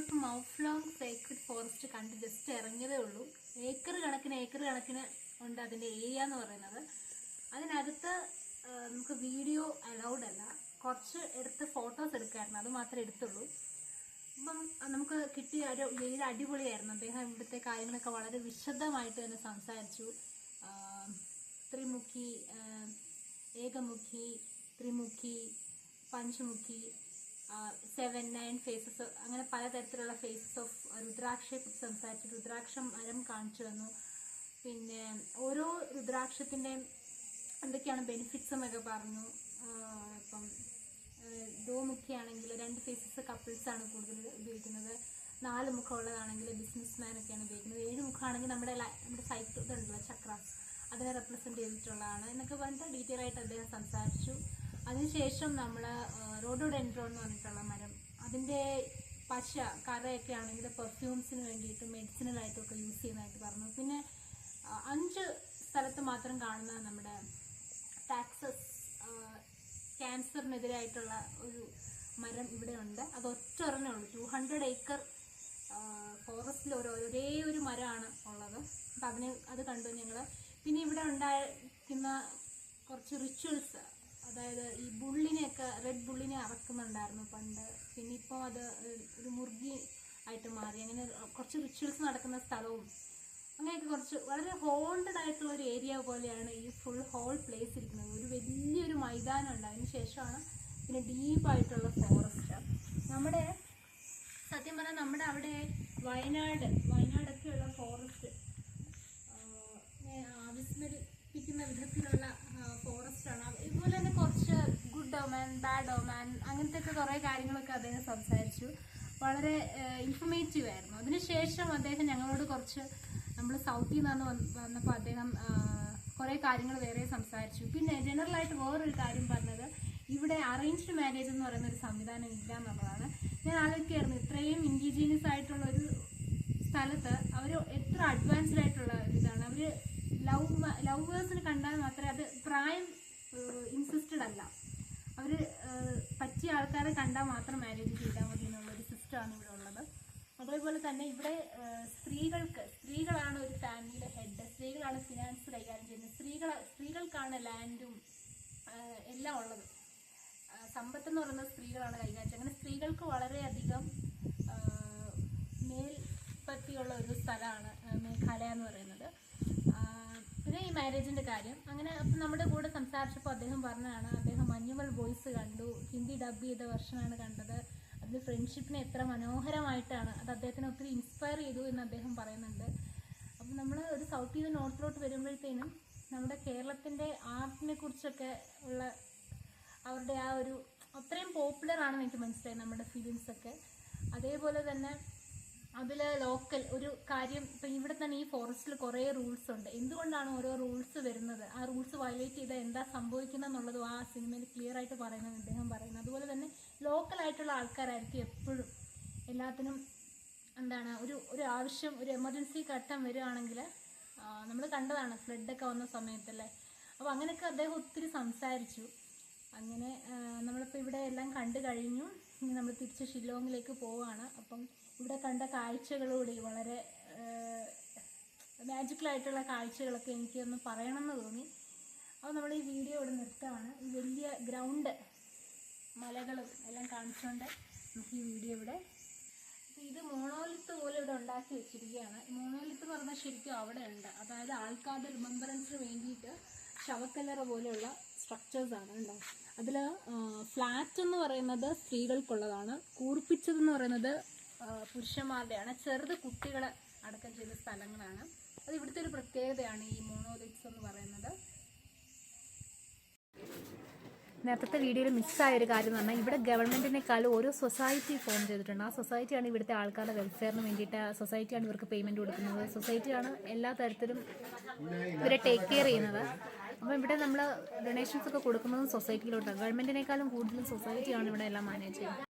നമ്മളിപ്പോൾ മൗഫ്ലോങ് Sacred forest കണ്ട് just ഇറങ്ങിയതേ ഉള്ളൂ. ഏക്കർ കണക്കിന് ഉണ്ട് അതിൻ്റെ ഏരിയ എന്ന് പറയുന്നത്. അതിനകത്ത് നമുക്ക് വീഡിയോ അലൗഡ് അല്ല. കുറച്ച് എടുത്ത് ഫോട്ടോസ് എടുക്കാമായിരുന്നു, അത് മാത്രമേ എടുത്തുള്ളൂ. അപ്പം നമുക്ക് കിട്ടിയ ഒരു ഗൈഡ് അടിപൊളിയായിരുന്നു. അദ്ദേഹം ഇവിടുത്തെ കാര്യങ്ങളൊക്കെ വളരെ വിശദമായിട്ട് തന്നെ സംസാരിച്ചു. ത്രിമുഖി, ഏകമുഖി, ത്രിമുഖി, പഞ്ചമുഖി, 7-9 ഫേസസ്, അങ്ങനെ പലതരത്തിലുള്ള ഫേസസ് ഓഫ് രുദ്രാക്ഷയെക്കുറിച്ച് സംസാരിച്ചു. രുദ്രാക്ഷം മരം കാണിച്ചു തന്നു. പിന്നെ ഓരോ രുദ്രാക്ഷത്തിൻ്റെയും എന്തൊക്കെയാണ് ബെനിഫിറ്റ്സ് എന്നൊക്കെ പറഞ്ഞു. ഇപ്പം ദോമുഖിയാണെങ്കിൽ 2 ഫേസസ് കപ്പിൾസാണ് കൂടുതൽ ഉപയോഗിക്കുന്നത്. 4 മുഖമുള്ളതാണെങ്കിൽ ബിസിനസ്മാനൊക്കെയാണ് ഉപയോഗിക്കുന്നത്. 7 മുഖമാണെങ്കിൽ നമ്മുടെ സൈക്കിൾ ഇതുണ്ടല്ലോ, ചക്രാസ്, അതിനെ റെപ്രസെൻറ്റ് ചെയ്തിട്ടുള്ളതാണ് എന്നൊക്കെ പറഞ്ഞിട്ട് ഡീറ്റെയിൽ ആയിട്ട് അദ്ദേഹം സംസാരിച്ചു. അതിനുശേഷം നമ്മൾ റോഡോഡെൻഡ്രോൺ എന്ന് പറഞ്ഞിട്ടുള്ള മരം, അതിൻ്റെ പശ കറയൊക്കെ ആണെങ്കിൽ പെർഫ്യൂംസിന് വേണ്ടിയിട്ട് മെഡിസിനലായിട്ടൊക്കെ യൂസ് ചെയ്യുന്നതായിട്ട് പറഞ്ഞു. പിന്നെ 5 സ്ഥലത്ത് മാത്രം കാണുന്ന നമ്മുടെ ടാക്സസ് ക്യാൻസറിനെതിരായിട്ടുള്ള ഒരു മരം ഇവിടെ ഉണ്ട്. അത് ഒറ്റ ഒരെണ്ണേ ഉള്ളൂ. 200 ഏക്കർ ഫോറസ്റ്റിൽ ഒരേ ഒരു മരമാണ് ഉള്ളത്. അപ്പം അത് കണ്ടു ഞങ്ങൾ. പിന്നെ ഇവിടെ ഉണ്ടായിരിക്കുന്ന കുറച്ച് റിച്വൽസ്, അതായത് ഈ ബുള്ളിനെയൊക്കെ, റെഡ് ബുള്ളിനെ അറക്കുന്നുണ്ടായിരുന്നു പണ്ട്. പിന്നെ ഇപ്പോൾ അത് ഒരു മുർഗി ആയിട്ട് മാറി. അങ്ങനെ കുറച്ച് റിച്വൽസ് നടക്കുന്ന സ്ഥലവും അങ്ങനെയൊക്കെ കുറച്ച് വളരെ ഹോണ്ടഡ് ആയിട്ടുള്ള ഒരു ഏരിയ പോലെയാണ് ഈ ഫുൾ ഹോൾ പ്ലേസ് ഇരിക്കുന്നത്. ഒരു വലിയൊരു മൈതാനം ഉണ്ട്. അതിന് ശേഷമാണ് പിന്നെ ഡീപ്പായിട്ടുള്ള ഫോറസ്റ്റ്. നമ്മുടെ സത്യം പറഞ്ഞാൽ നമ്മുടെ അവിടെ വയനാടൊക്കെയുള്ള ഫോറസ്റ്റ് വിസ്മരിപ്പിക്കുന്ന വിധത്തിലുള്ള ഫോറസ്റ്റാണ്. ഇതുപോലെ തന്നെ കുറച്ച് ഗുഡ് ഓമൻ, ബാഡ് ഓമൻ, അങ്ങനത്തെ ഒക്കെ കുറേ കാര്യങ്ങളൊക്കെ അദ്ദേഹം സംസാരിച്ചു. വളരെ ഇൻഫർമേറ്റീവ് ആയിരുന്നു. അതിനുശേഷം അദ്ദേഹം ഞങ്ങളോട് കുറച്ച്, നമ്മൾ സൗത്തിൽ നിന്ന് വന്നപ്പോൾ അദ്ദേഹം കുറേ കാര്യങ്ങൾ വേറെ സംസാരിച്ചു. പിന്നെ ജനറലായിട്ട് വേറൊരു കാര്യം പറഞ്ഞത്, ഇവിടെ അറേഞ്ച്ഡ് മാരേജ് എന്ന് പറയുന്ന ഒരു സംവിധാനം ഇല്ല എന്നുള്ളതാണ്. ഞാൻ ആലോചിക്കുകയായിരുന്നു, ഇത്രയും ഇൻഡിജീനിയസ് ആയിട്ടുള്ള ഒരു സ്ഥലത്ത് അവർ എത്ര അഡ്വാൻസ്ഡ് ആയിട്ടുള്ള ഇതാണ്. അവർ ലവേഴ്സിന് കണ്ടാൽ മാത്രമേ, അത് പ്രായം ഇൻസിസ്റ്റഡ് അല്ല, അവർ പറ്റിയ ആൾക്കാരെ കണ്ടാൽ മാത്രം മാരേജ് ചെയ്താൽ മതി എന്നുള്ളൊരു സിസ്റ്റമാണ് ഇവിടെ ഉള്ളത്. അതേപോലെ തന്നെ ഇവിടെ സ്ത്രീകളാണ് ഒരു ഫാമിലിയുടെ ഹെഡ്. സ്ത്രീകളാണ് ഫിനാൻസ് കൈകാര്യം ചെയ്യുന്നത്. സ്ത്രീകൾക്കാണ് ലാൻഡും എല്ലാം ഉള്ളത്. സമ്പത്തെന്ന് പറയുന്നത് സ്ത്രീകളാണ് കൈകാര്യം. അങ്ങനെ സ്ത്രീകൾക്ക് വളരെയധികം മേൽപ്പത്തിയുള്ള ഒരു സ്ഥലമാണ് മേഘാലയ എന്ന് പറയുന്നത്. പിന്നെ ഈ മാരേജിൻ്റെ കാര്യം അങ്ങനെ. അപ്പം നമ്മുടെ കൂടെ സംസാരിച്ചപ്പോൾ അദ്ദേഹം പറഞ്ഞതാണ്, അദ്ദേഹം മഞ്ഞുമൽ വോയിസ് കണ്ടു, ഹിന്ദി ഡബ് ചെയ്ത വെർഷനാണ് കണ്ടത്. അത് ഫ്രണ്ട്ഷിപ്പിനെ എത്ര മനോഹരമായിട്ടാണ്, അത് അദ്ദേഹത്തിനെ ഒത്തിരി ഇൻസ്പയർ ചെയ്തു എന്ന് അദ്ദേഹം പറയുന്നുണ്ട്. അപ്പം നമ്മൾ ഒരു സൗത്തിൽ നിന്ന് നോർത്തിലോട്ട് വരുമ്പോഴത്തേനും നമ്മുടെ കേരളത്തിൻ്റെ ആർട്ടിനെ കുറിച്ചൊക്കെ ഉള്ള അവരുടെ ആ ഒരു അത്രയും പോപ്പുലർ ആണെന്ന് എനിക്ക് മനസ്സിലായി നമ്മുടെ ഫിലിംസൊക്കെ. അതേപോലെ തന്നെ അതിൽ ലോക്കൽ ഒരു കാര്യം, ഇപ്പം ഇവിടെ തന്നെ ഈ ഫോറസ്റ്റിൽ കുറേ റൂൾസ് ഉണ്ട്. എന്തുകൊണ്ടാണ് ഓരോ റൂൾസ് വരുന്നത്, ആ റൂൾസ് വയലേറ്റ് ചെയ്താൽ എന്താ സംഭവിക്കുന്നത് എന്നുള്ളതും ആ സിനിമയിൽ ക്ലിയർ ആയിട്ട് പറയുന്നത് അദ്ദേഹം പറയുന്നത്. അതുപോലെ തന്നെ ലോക്കലായിട്ടുള്ള ആൾക്കാരായിരിക്കും എപ്പോഴും എല്ലാത്തിനും എന്താണ് ഒരു ആവശ്യം, ഒരു എമർജൻസി ഘട്ടം വരികയാണെങ്കിൽ, നമ്മൾ കണ്ടതാണ് ഫ്ലഡൊക്കെ വന്ന സമയത്തല്ലേ. അപ്പോൾ അങ്ങനെയൊക്കെ അദ്ദേഹം ഒത്തിരി സംസാരിച്ചു. അങ്ങനെ നമ്മളിപ്പോൾ ഇവിടെ എല്ലാം കണ്ടു കഴിഞ്ഞു. ഇനി നമ്മൾ തിരിച്ച് ഷില്ലോങ്ങിലേക്ക് പോവുകയാണ്. അപ്പം ഇവിടെ കണ്ട കാഴ്ചകളോട് വളരെ മാജിക്കലായിട്ടുള്ള കാഴ്ചകളൊക്കെ എനിക്കൊന്ന് പറയണമെന്ന് തോന്നി. അപ്പോൾ നമ്മൾ ഈ വീഡിയോ ഇവിടെ നിർത്തുകയാണ്. ഈ വലിയ ഗ്രൗണ്ട്, മലകളും എല്ലാം കാണിച്ചുകൊണ്ട് നമുക്ക് ഈ വീഡിയോ ഇവിടെ. ഇത് മോണോലിത്ത് പോലെ ഇവിടെ ഉണ്ടാക്കി വെച്ചിരിക്കുകയാണ്. മോണോലിത്ത് എന്ന് പറഞ്ഞാൽ ശരിക്കും അവിടെ ഉണ്ട്, അതായത് ആൾക്കാരുടെ റിമംബറൻസിന് വേണ്ടിയിട്ട് ശവക്കല്ലറ പോലെയുള്ള സ്ട്രക്ചേഴ്സാണ് ഉണ്ടാവും. അതിൽ ഫ്ലാറ്റ് എന്ന് പറയുന്നത് സ്ത്രീകൾക്കുള്ളതാണ്, കൂർപ്പിച്ചതെന്ന് പറയുന്നത് പുരുഷന്മാരുടെയാണ്, ചെറുത് കുട്ടികൾ അടക്കം ചെയ്ത സ്ഥലങ്ങളാണ്. അത് ഇവിടുത്തെ ഒരു പ്രത്യേകതയാണ് ഈ മോണോലിത്സ് എന്ന് പറയുന്നത്. നേരത്തെ വീഡിയോയിൽ മിസ്സായൊരു കാര്യം എന്ന് പറഞ്ഞാൽ, ഇവിടെ ഗവൺമെൻറ്റിനേക്കാളും ഓരോ സൊസൈറ്റി ഫോം ചെയ്തിട്ടുണ്ട്. ആ സൊസൈറ്റിയാണ് ഇവിടുത്തെ ആൾക്കാരുടെ വെൽഫെയറിന് വേണ്ടിയിട്ട്, സൊസൈറ്റിയാണ് ഇവർക്ക് പേയ്മെൻറ്റ് കൊടുക്കുന്നത്, സൊസൈറ്റിയാണ് എല്ലാ തരത്തിലും ഇവരെ ടേക്ക് കെയർ ചെയ്യുന്നത്. അപ്പോൾ ഇവിടെ നമ്മൾ ഡൊണേഷൻസ് ഒക്കെ കൊടുക്കുന്നതും സൊസൈറ്റിയിലോട്ടാണ്. ഗവൺമെൻറ്റിനേക്കാളും കൂടുതലും സൊസൈറ്റിയാണ് ഇവിടെ എല്ലാം മാനേജ് ചെയ്യുന്നത്.